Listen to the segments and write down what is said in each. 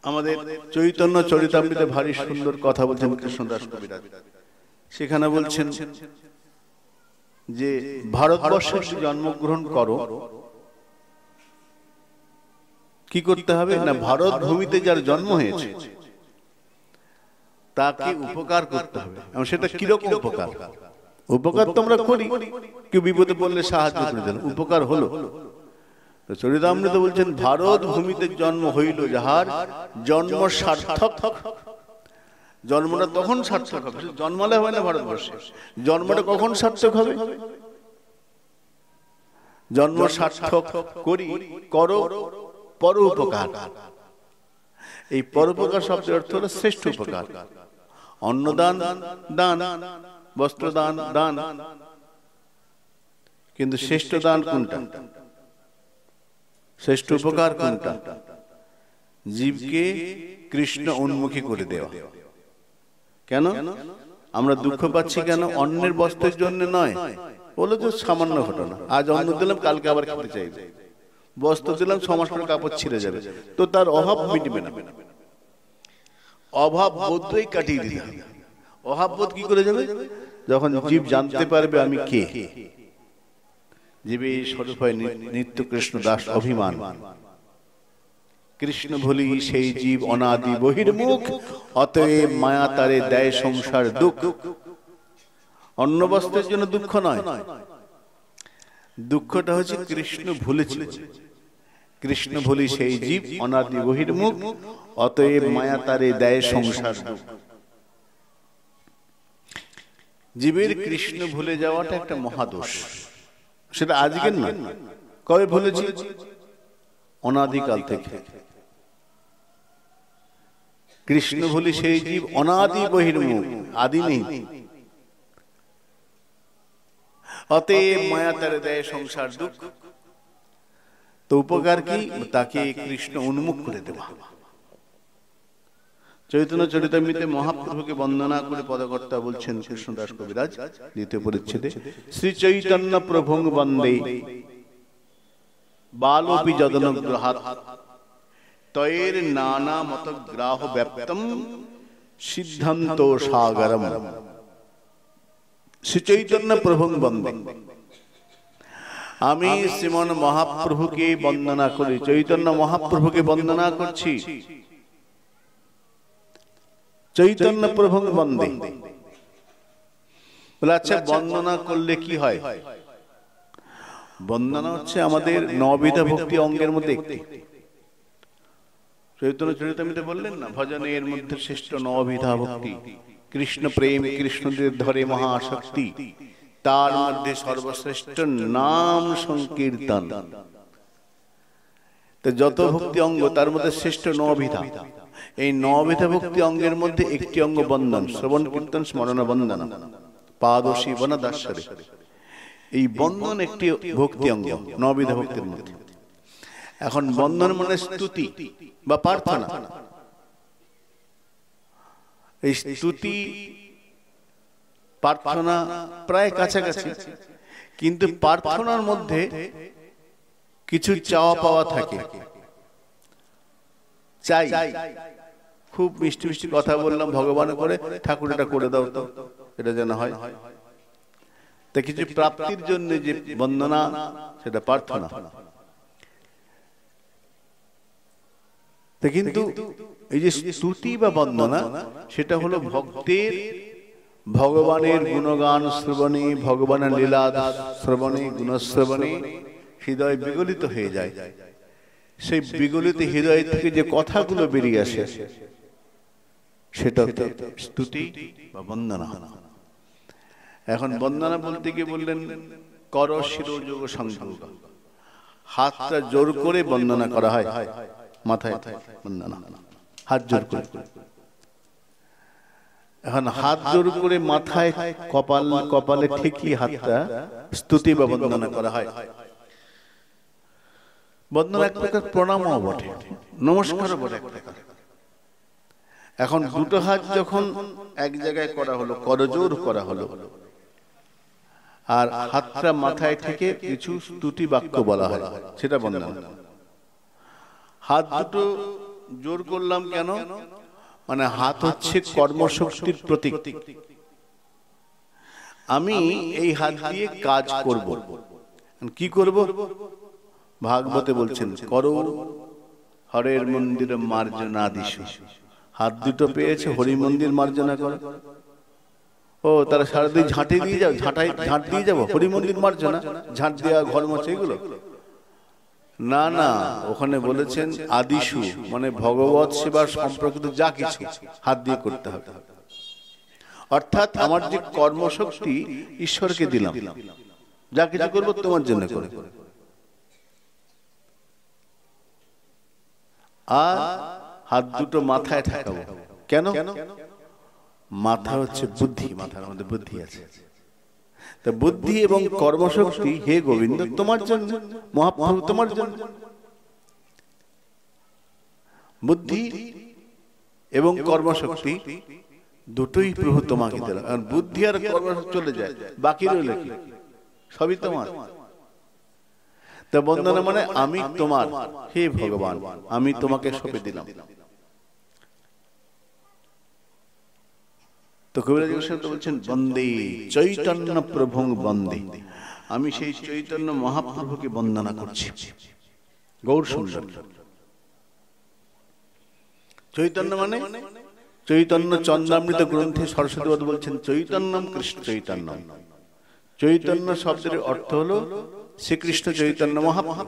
আমাদের চৈতন্য চরিতামৃতে ভারী সুন্দর কথা বলছেন কৃষ্ণদাস কবিরাজ। সেখানে বলছেন যে ভারতবর্ষে জন্মগ্রহণ করো, কি করতে হবে না, ভারত ভূমিতে যার জন্ম হয়েছে তাকে উপকার করতে হবে। এবং সেটা কিরকম উপকার? উপকার তো আমরা করি, কেউ বিপদে পড়লে সাহায্য করে দেন, উপকার হলো। চরিতামৃত বলছেন ভারত ভূমিতে জন্ম হইল যাহার জন্ম সার্থক। জন্মটা তখন সার্থক হবে, জন্মালে হয় না ভারতবর্ষে, জন্মটা কখন সার্থক হবে? জন্ম সার্থক করি করো পরোপকার। এই পরোপকার শব্দের অর্থ হলো শ্রেষ্ঠ উপকার। অন্নদান দান, বস্ত্রদান দান, কিন্তু শ্রেষ্ঠ দান কোনটা? শ্রেষ্ঠ উপকার কোনটা? জীবকে কৃষ্ণ উন্মুখী করে দেওয়া। কেন আমরা দুঃখ পাচ্ছি? কেন? অন্যের বস্ত্রের জন্য নয়, বলে তো সামান্য ঘটনা, আজ অন্ন দিলাম কালকে আবার খেতে চাইবে, বস্ত্র দিলাম 6 মাস পরে কাপড় ছিঁড়ে যাবে, তো তার অভাব মিটবে না। অভাব বোধই কাটিয়ে দিতে হবে। অভাব বোধ কি করে যাবে? যখন জীব জানতে পারবে আমি কে। জীবে স্বরূপ হয় নিত্য কৃষ্ণ দাস অভিমান। কৃষ্ণ ভুলি সেই জীব অনাদি বহির্মুখ, অতএব মায়া তারে দেয় সংসার দুঃখ। অন্য বস্ত্রের জন্য দুঃখ নয়, দুঃখটা হচ্ছে কৃষ্ণ ভুলেছিল। কৃষ্ণ ভুলি সেই জীব অনাদি বহির্মুখ, অতএব মায়া তারে দেয় সংসার দুঃখ। জীবের কৃষ্ণ ভুলে যাওয়াটা একটা মহাদোষ। সেটা আজকের না, কবে ভুলেছি? অনাদিকাল থেকে। কৃষ্ণ ভুলি সেই জীব অনাদি বহির্মুখ, আদি নেই, অতএব মায়া তারে দেয় সংসার দুঃখ। তো উপকার কি? তাকে কৃষ্ণ উন্মুখ করে দেওয়া। চৈতন্য চরিতামৃতে মহাপ্রভুকে বন্দনা করে পদকর্তা বলছেন কৃষ্ণদাস কবিরাজ দ্বিতীয় পরিচ্ছেদে, শ্রী চৈতন্য প্রভুং বন্দে বালোপি যদনুগ্রহাৎ তয়ের নানা মত গ্রাহ ব্যাপ্তম সিদ্ধান্ত সাগরম। শ্রী চৈতন্য প্রভুং বন্দে, আমি শ্রীমন মহাপ্রভুকে বন্দনা করি, চৈতন্য মহাপ্রভুকে বন্দনা করছি। চৈতন্য প্রভুং বন্দে বলে, আচ্ছা বন্দনা করলে কি হয়? বন্দনা হচ্ছে আমাদের নবিধা ভক্তি অঙ্গের মধ্যে একটি। চৈতন্য চরিতামৃতে বললেন না, ভজনের মধ্যে শ্রেষ্ঠ নবিধা ভক্তি, কৃষ্ণ প্রেম, কৃষ্ণদের ধরে মহাশক্তি, তার মধ্যে সর্বশ্রেষ্ঠ নাম সংকীর্তন। তো যত ভক্তি অঙ্গ তার মধ্যে শ্রেষ্ঠ নবিধা। এই নবিধা ভক্তি অঙ্গের মধ্যে একটি অঙ্গ বন্দন, শ্রবণ কীর্তন স্মরণ বন্দনা, পাদ শিবনা দাসরে। এই বন্দন একটি ভক্তি অঙ্গ নবিধা ভক্তির মধ্যে। এখন বন্দন মানে স্তুতি বা প্রার্থনা। এই স্তুতি প্রার্থনা প্রায় কাছাকাছি, কিন্তু প্রার্থনার মধ্যে কিছু চাওয়া পাওয়া থাকে। চাই, খুব মিষ্টি মিষ্টি কথা বললাম ভগবান করে, ঠাকুর এটা করে দাও তো, এটা যেন হয়। তা কিছু প্রাপ্তির জন্য যে বন্দনা, সেটা প্রার্থনা। কিন্তু এই যে স্তুতি বা বন্দনা, সেটা হলো ভক্তের ভগবানের গুণগান শ্রবণে, ভগবানের লীলা শ্রবণে, গুণশ্রবণে হৃদয় বিগলিত হয়ে যায়। সেই বিগলিত হৃদয় থেকে যে কথাগুলো বেরিয়ে আসে, সেটা স্তুতি বা বন্দনা। এখন বন্দনা বলতে গিয়ে বললেন কর শিরোযোগ সংযোগ, হাতটা জোর করে বন্দনা করা হয়, মাথায় বন্দনা, হাত জোর করে। এখন হাত জোর করে মাথায় কপালে ঠেকিয়ে হাতটা স্তুতি বা বন্দনা করা হয়। বন্দনা এক প্রকার প্রণামও বটে, নমস্কারও বটে এক প্রকার। এখন দুটো হাত যখন এক জায়গায় করা হলো, করজোর করা হলো, আর হাতটা মাথায় থেকে কিছু স্তুতি বাক্য বলা হয়, সেটা বন্দনা। হাত দুটো জোর করলাম কেন? মানে হাত হচ্ছে কর্মশক্তির প্রতীক। আমি এই হাত দিয়ে কাজ করব। কি করব? ভাগবতে বলছেন, করো হরের মন্দিরে মার্জনা দিশু। হাত দুটো পেয়েছে, হরি মন্দির মার্জনা করো। ও তারা সারাদিন ঝাঁটে দিয়ে যাও, ঝাঁট দিয়ে যাবো হরি মন্দির মার্জনা, ঝাঁট দেওয়া, ঘর মোছা, এগুলো না। না, ওখানে বলেছেন আদিশু, মানে ভগবত সেবার সম্পর্কিত যা কিছু হাত দিয়ে করতে হবে। অর্থাৎ আমার যে কর্মশক্তি ঈশ্বরকে দিলাম, যা কিছু করবো তোমার জন্য করে। আর হাত দুটো মাথায় ঠেকাবো। কেন? মাথা হচ্ছে বুদ্ধি, মাথার মধ্যে বুদ্ধি আছে। তা বুদ্ধি এবং কর্মশক্তি হে গোবিন্দ তোমার জন্য, মহাপ্রভু তোমার জন্য। বুদ্ধি এবং কর্মশক্তি দুটোই প্রভু তোমাকে দিলাম। কারণ বুদ্ধি আর কর্মশক্তি চলে যায়, বাকি রইল কি? সবই তোমার। তা বন্দনা মানে আমি তোমার, হে ভগবান আমি তোমাকে সঁপে দিলাম। তো কবিরাজ গোস্বামী বলছেন, বন্দে চৈতন্য প্রভুং বন্দে, আমি সেই চৈতন্য মহাপ্রভুকে বন্দনা করছি। গৌর সুন্দর চৈতন্য মানে, চৈতন্য চন্দ্রামৃত গ্রন্থে সরস্বতীবাদ বলছেন চৈতন্যম কৃষ্ণ চৈতন্যম। চৈতন্য শব্দের অর্থ হলো শ্রীকৃষ্ণ চৈতন্য মহাপ্রভু।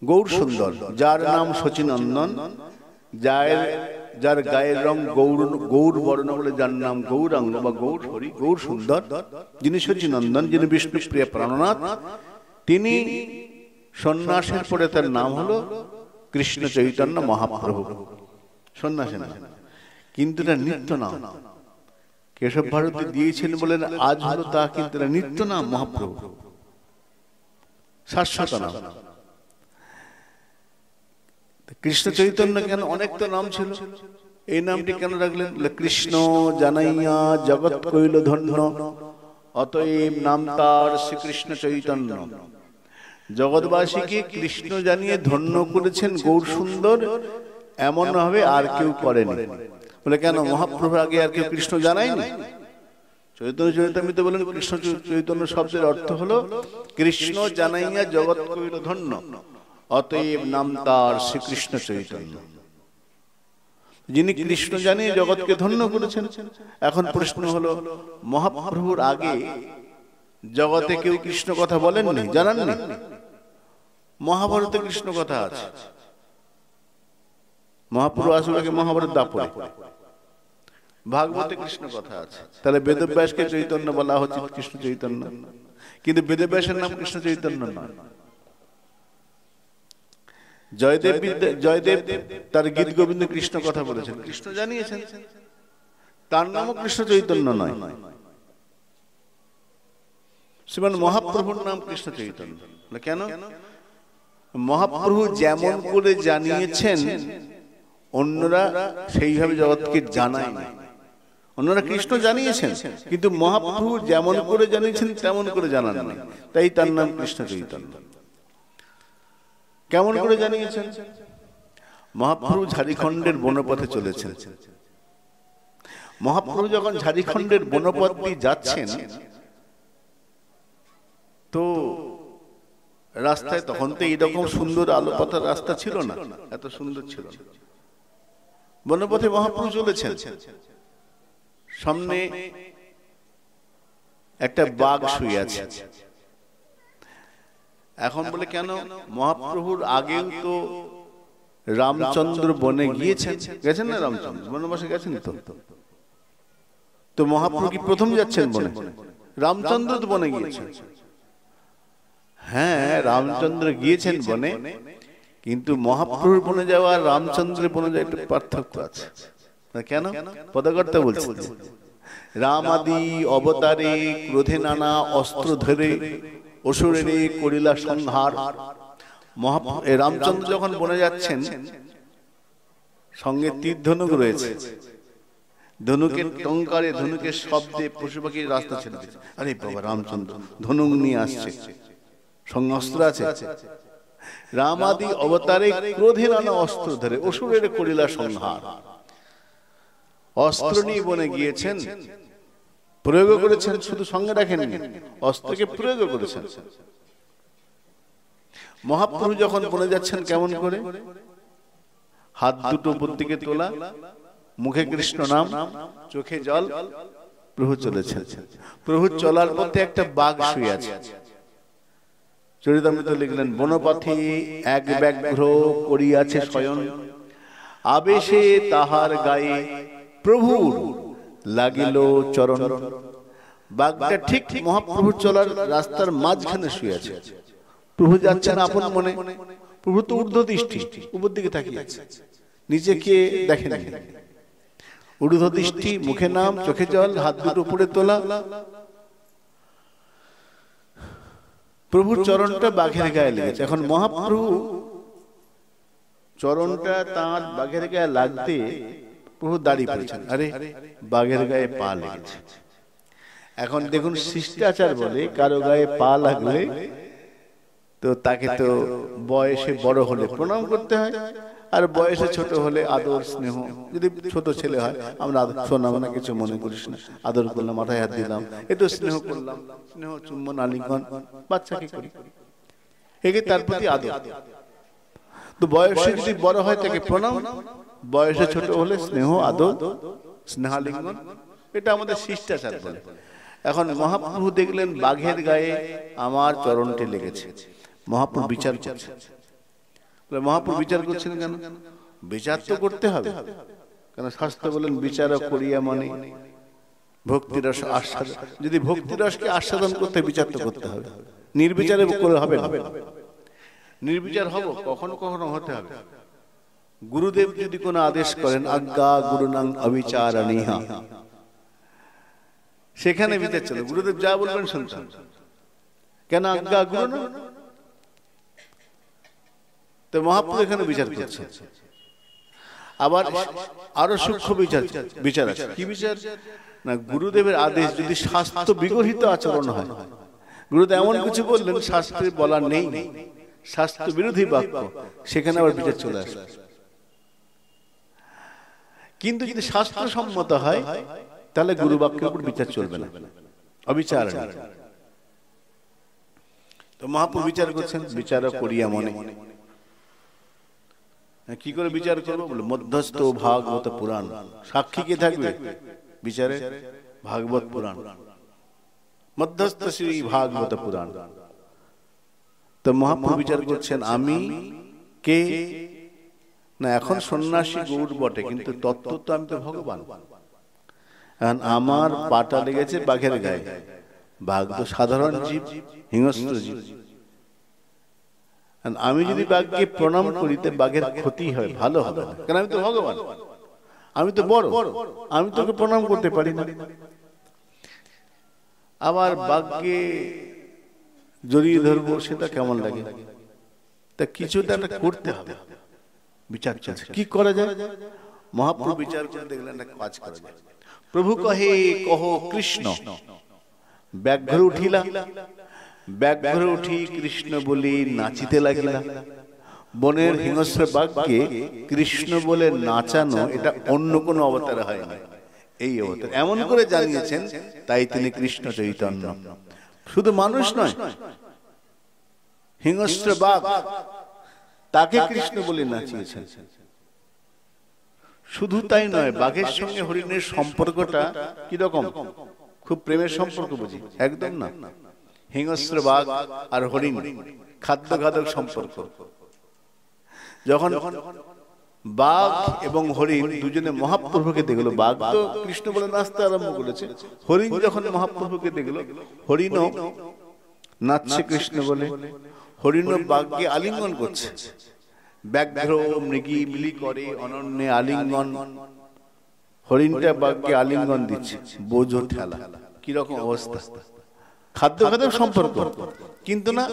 গৌর সুন্দর, যার নাম শচীনন্দন, যার গায়ের রং গৌর বর্ণ বলে, যার নাম গৌরাঙ্গ বা গৌর হরি, গৌর সুন্দর, যিনি শচীনন্দন, যিনি বিষ্ণু প্রিয় প্রাণনাথ, তিনি সন্ন্যাসের পরে তার নাম হলো কৃষ্ণ চৈতন্য মহাপ্রভু। সন্ন্যাসী না, কিন্তু এটা নিত্য নাম। কেশব ভারতী দিয়েছেন বলেন আজ হলো তা, কিন্তু এটা নিত্য নাম মহাপ্রভু, শাশ্বত নাম। কৃষ্ণ চৈতন্য কেন? অনেক তো নাম ছিল, এই নামটি কেন রাখলেন? কৃষ্ণ জানাইয়া জগৎ কইল ধন্য, অতএব নাম তার শ্রীকৃষ্ণ চৈতন্য। জগৎবাসীকে কৃষ্ণ জানিয়ে ধন্য করেছেন গৌর সুন্দর, এমন ভাবে আর কেউ করেনি। বলে কেন? মহাপ্রভু আগে আর কেউ কৃষ্ণ জানায়নি। চৈতন্য চরিতামৃতে বলেন কৃষ্ণ চৈতন্য শব্দের অর্থ হলো কৃষ্ণ জানাইয়া জগৎ কইল ধন্য, অতএব নাম তার শ্রীকৃষ্ণ চৈতন্য। যিনি কৃষ্ণ জানিয়ে জগৎকে ধন্য করেছেন। এখন প্রশ্ন হলো, মহাপ্রভুর আগে জগতে কেউ কৃষ্ণ কথা বলেননি, জানাননি? মহাভারতে কৃষ্ণ কথা আছে, মহাপ্রভু আসলে আগে মহাভারত দাপরে, ভাগবতে কৃষ্ণ কথা আছে। তাহলে বেদব্যাসকে চৈতন্য বলা হচ্ছে কৃষ্ণ চৈতন্য, কিন্তু বেদব্যাসের নাম কৃষ্ণ চৈতন্য নয়। জয়দেব তার গীত গোবিন্দ কৃষ্ণ কথা বলেছেন, কৃষ্ণ জানিয়েছেন, তার নামও কৃষ্ণ চৈতন্য নয়। শ্রীমান মহাপ্রভুর নাম কৃষ্ণ চৈতন্য। কেন? মহাপ্রভু যেমন করে জানিয়েছেন অন্যরা সেইভাবে জগৎকে জানায় না। অন্যরা কৃষ্ণ জানিয়েছেন, কিন্তু মহাপ্রভু যেমন করে জানিয়েছেন তেমন করে জানান না, তাই তার নাম কৃষ্ণ চৈতন্য। কেমন করে জানিয়েছেন? মহাপ্রভু ঝাড়িখণ্ডের বনপথে চলেছেন। মহাপ্রভু যখন ঝাড়িখণ্ডের বনপথ দিয়ে যাচ্ছেন, তো রাস্তায় তখন তো এইরকম সুন্দর আলো পাতার রাস্তা ছিল না, এত সুন্দর ছিল না। বনপথে মহাপ্রভু চলেছেন, সামনে একটা বাঘ শুয়ে আছে। এখন বলে কেন? মহাপ্রভুর আগেও তো রামচন্দ্র বনে গেছেন না? রামচন্দ্র বনবাসে গেছেন তো মহাপ্রভু কি প্রথম যাচ্ছেন বনে? রামচন্দ্র তো বনে গিয়েছেন। হ্যাঁ, রামচন্দ্র গিয়েছেন বনে, কিন্তু মহাপ্রভুর বনে যাওয়া আর রামচন্দ্রের বনে যাওয়া একটু পার্থক্য আছে। কেন? পদকর্তা বলছেন, রাম আদি অবতারে ক্রোধে নানা অস্ত্র ধরে অসুরেরে করিলা সংহার। রামচন্দ্র যখন বনে যাচ্ছেন, সঙ্গে তীর ধনুক রয়েছে, ধনুকের টঙ্কারে, ধনুকের শব্দে পশু পাখির রাস্তা ছেড়ে দিচ্ছে। আরে বাবা, রামচন্দ্র ধনুক নিয়ে আসছে, সঙ্গে অস্ত্র আছে। রামাদি অবতারে ক্রোধে নানা অস্ত্র ধরে অসুরের করিলা সংহার। অস্ত্র নিয়ে বনে গিয়েছেন, প্রয়োগ করেছেন, শুধু সঙ্গে রাখেননি, অস্ত্রকে প্রয়োগ করেছেন। মহাপ্রভু যখন বনে যাচ্ছেন কেমন করে? হাত দুটো উপর দিকে তোলা, মুখে কৃষ্ণ নাম, চোখে জল, প্রভু চলেছেন। প্রভু চলার পথে একটা বাঘ শুয়ে আছে। চরিতামৃত লিখলেন, বনপথে এক ব্যাঘ্র করিয়াছে শয়ন, আবেশে তাহার গায়ে প্রভুর লাগিল চরণ। বাঘটা ঠিক মহাপ্রভুর চলার রাস্তার মাঝখানে শুয়ে আছে। প্রভু যাচ্ছেন আপন মনে, প্রভু তো ঊর্ধ্বদৃষ্টি, উপর দিকে তাকিয়ে আছে, নিচে কে দেখেন, ঊর্ধ্বদৃষ্টি, মুখে নাম, চোখে জল, হাত দুটো উপরে তোলা। প্রভুর চরণটা বাঘের গায়ে লেগেছে। এখন মহাপ্রভু চরণটা তাঁর বাঘের গায়ে লাগতে প্রভু দাঁড়িয়ে পড়েছেন, আরে বাঘের গায়ে পা লেগেছে। এখন দেখুন শিষ্টাচার বলে কারো গায়ে পা লাগলে তো তাকে তো বয়সে বড় হলে প্রণাম করতে হয়, আর বয়সে ছোট হলে আদর স্নেহ, যদি ছোট ছেলে হয় আমরা আদর শোনাবো না, কিছু মনে করিস না, আদর করলাম, মাথায় হাত দিলাম, একটু স্নেহ করলাম, স্নেহ চুম্বন আলিঙ্গন বাচ্চাকে করি, একে তার প্রতি আদর। তো বয়সে যদি বড় হয় তাকে প্রণাম, বয়সে ছোট হলে স্নেহ আদর স্নেহালিঙ্গন, এটা আমাদের শিষ্টাচার বলে। এখন মহাপ্রভু দেখলেন বাঘের গায়ে আমার চরণটি লেগেছে। মহাপ্রভু বিচার করছেন। মহাপ্রভু বিচার করছেন কেন? বিচার তো করতে হবে, কেন শাস্ত্র বলেন বিচার করিয়া মানে ভক্তিরস আস্বাদন। যদি ভক্তিরসকে আস্বাদন করতে বিচার তো করতে হবে, নির্বিচারে করে হবে না। নির্বিচার হব কখনো কখনো হতে হবে। গুরুদেব যদি কোনো আদেশ করেন, আজ্ঞা গুরুনাং অবিচারণীহা, সেখানে বিচার চলে, গুরুদেব যা বলবেন শুনছেন, কেন আজ্ঞা গুরু না? তো মহাপ্রভু এখানে বিচার করছেন। আবার আরো সূক্ষ্ম বিচার আছে। কি বিচার না? গুরুদেবের আদেশ যদি শাস্ত্র বিগহিত আচরণ হয়, গুরুদেব এমন কিছু বললেন শাস্ত্রে বলা নেই, শাস্ত্র বিরোধী বাক্য, সেখানে আবার বিচার চলে আসে। কিন্তু যদি শাস্ত্র সম্মত হয় তাহলে গুরু বাক্যের উপর বিচার চলবে না, অবিচার। তো মহাপ্রভু বিচার করছেন, বিচার করিয়া মনে। কি করে বিচার করবো? বলে মধ্যস্থ ভাগবত পুরাণ। সাক্ষী কে থাকবে বিচারে? ভাগবত পুরাণ, মধ্যস্থ শ্রী ভাগবত পুরাণ। তো মহাপ্রভু বিচার করছেন, আমি কে না? এখন সন্ন্যাসী গৌর বটে, কিন্তু তত্ত্ব তো আমি তো ভগবান। আমার পাটা লেগেছে বাঘের গায়ে। বাঘ তো সাধারণ জীব, হিংস্র জীব। আমি যদি বাঘকে প্রণাম করিতে বাঘের ক্ষতি হয়, ভালো হবে না, কারণ আমি তো ভগবান, আমি তো বড়, আমি তোকে প্রণাম করতে পারি না। আবার বাঘকে জড়িয়ে ধরবো, সেটা কেমন লাগে? তা কিছুটা একটা করতে হবে। বিচার চলছে, কি করা যায়? মহাপ্রভু বিচার করে দেখলেন একটা কাজ করা যায়। প্রভু কহে কহ কৃষ্ণ, ব্যাঘ্র উঠিলা, ব্যাঘ্র উঠি কৃষ্ণ বলি নাচিতে লাগিলা। বনের হিংস্র বাঘকে কৃষ্ণ বলে নাচানো, এটা অন্য কোন অবতারে হয় না, এই অবতার এমন করে জানিয়েছেন, তাই তিনি কৃষ্ণ চৈতন্য। শুধু মানুষ নয়, হিংস্র বাঘ তাকে কৃষ্ণ বলে নাচিয়েছেন। শুধু তাই নয়, বাঘের সঙ্গে হরিণের সম্পর্কটা কিরকম? খুব প্রেমের সম্পর্ক বুঝি? একদম না। হিংস্র বাঘ আর হরিণ খাদ্য খাদক সম্পর্ক। যখন বাঘ এবং হরিণ দুজনে মহাপ্রভুকে দেখলো, বাঘ তো কৃষ্ণ বলে নাচতে আরম্ভ করেছে, হরিণ যখন মহাপ্রভুকে দেখলো, হরিণও নাচছে কৃষ্ণ বলে, হরিণও বাঘকে আলিঙ্গন করছে। ব্যাঘ্র মৃগী মিলি করে অনন্যে আলিঙ্গন, হরিণটা বাঘকে আলিঙ্গন দিচ্ছে, বোঝো ঠেলা। কিরকম অবস্থা? খাদ্য খাদক সম্পর্ক। কিন্তু না,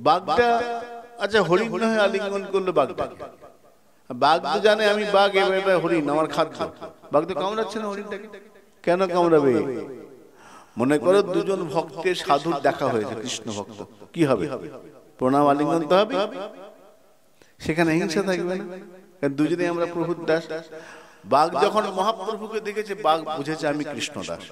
বাঘটা আচ্ছা হরিণ নয় আলিঙ্গন করলো বাঘটা, বাঘ তো জানে আমি বাঘ, এবার হরিণ আমার খাদ্য। বাঘ তো কামড়াচ্ছে না হরিণটাকে, কেন কামড়াবে? মনে করো দুজন ভক্তের সাধুর দেখা হয়েছে, কৃষ্ণ ভক্ত, কি হবে? প্রণাম আলিঙ্গন তো হবে, সেখানে হিংসা থাকবে না, কারণ দুজনেই আমরা প্রভুর দাস। বাঘ যখন মহাপ্রভুকে দেখেছে, বাঘ বুঝেছে আমি কৃষ্ণ দাস।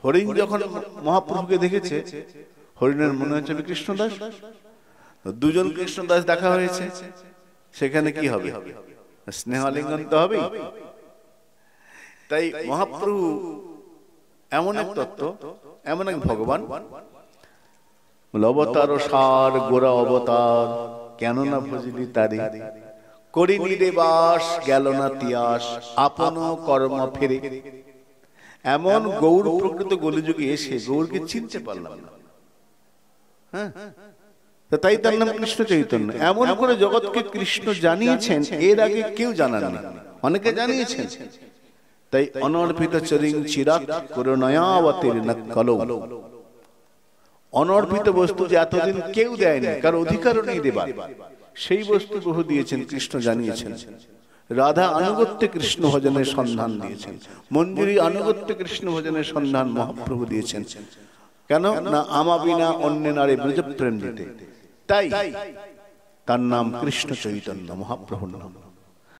হরিণ যখন মহাপ্রভুকে দেখেছে, হরিণের মনে হচ্ছে আমি কৃষ্ণ দাস। দুজন কৃষ্ণ দাস দেখা হয়েছে, সেখানে কি হবে? স্নেহ আলিঙ্গন তো হবে। তাই মহাপ্রভু এমন এক তত্ত্ব, এমন এক ভগবান, অবতার সার গোরা অবতার, কেন না ভজলি তারে, করিনি রে বাস গেল না তিয়াস, আপন কর্ম ফেরে। এমন গৌর প্রকৃত কলিযুগে এসে গৌরকে চিনতে পারলাম না। হ্যাঁ, তাই তার নাম কৃষ্ণ চৈতন্য। এমন করে জগৎকে কৃষ্ণ জানিয়েছেন, এর আগে কেউ জানাননি, অনেকে জানিয়েছেন। তাই অনর্পিত চরিং চিরাত করুণায়াবতীর নক্কলৌ, অনর্পিত বস্তু যে এতদিন কেউ দেয়নি, কারো অধিকারও নেই দেবার, সেই বস্তু প্রভু দিয়েছেন, কৃষ্ণ জানিয়েছেন। রাধা আনুগত্যে কৃষ্ণ ভজনের সন্ধান দিয়েছেন, মঞ্জুরি আনুগত্যে কৃষ্ণ ভজনের সন্ধান মহাপ্রভু দিয়েছেন। কেন না? আমা বিনা অন্য নারী ব্রজপ্রেম দিতে। তাই তার নাম কৃষ্ণ চৈতন্য, মহাপ্রভুর নাম।